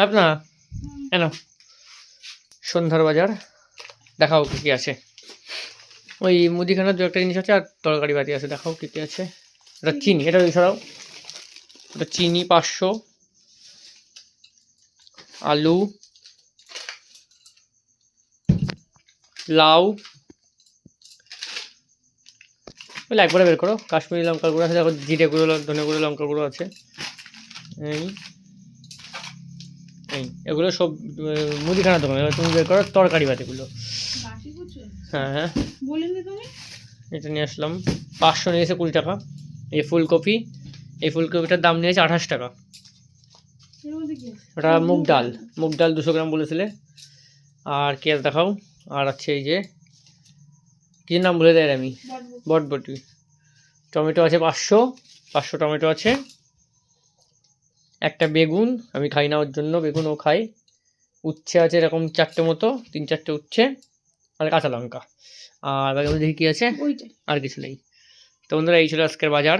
আপনার কেন সন্ধ্যার বাজার দেখাও কী কী আছে। ওই মুদিখানার দু একটা জিনিস আছে আর তরকারি বাতি আছে, দেখাও কী কী আছে। এটা চিনি, এটা এছাড়াও এটা চিনি 500, আলু, লাউ, বলে একবারে বের করো। কাশ্মীরি লঙ্কার গুঁড়ো আছে, দেখো জিরে গুঁড়ো, ধনে গুঁড়ো, লঙ্কার গুঁড়ো আছে। এই এই এগুলো সব মুদিখানার দোকান। এবার তুমি বের করো তরকারি বাতিগুলো। হ্যাঁ হ্যাঁ, এটা নিয়ে আসলাম। 500 নিয়েছে, 20 টাকা। এই ফুলকপি, এই ফুলকপিটার দাম নিয়েছে 28 টাকা। ওটা মুগ ডাল, মুগ ডাল 200 গ্রাম বলেছিলে। আর কি আছে দেখাও। আর আছে এই যে কী নাম বলে দেয় আমি, বটবটি। টমেটো আছে 500 টমেটো আছে। একটা বেগুন, আমি খাই না ওর জন্য, বেগুনও খাই। উচ্ছে আছে এরকম 4টে মতো, 3-4টে উচ্ছে। আর কাঁচা লঙ্কা। আর বাকি দেখি কী আছে, আর কিছু নেই। তো বন্ধুরা এই ছিল আজকের বাজার।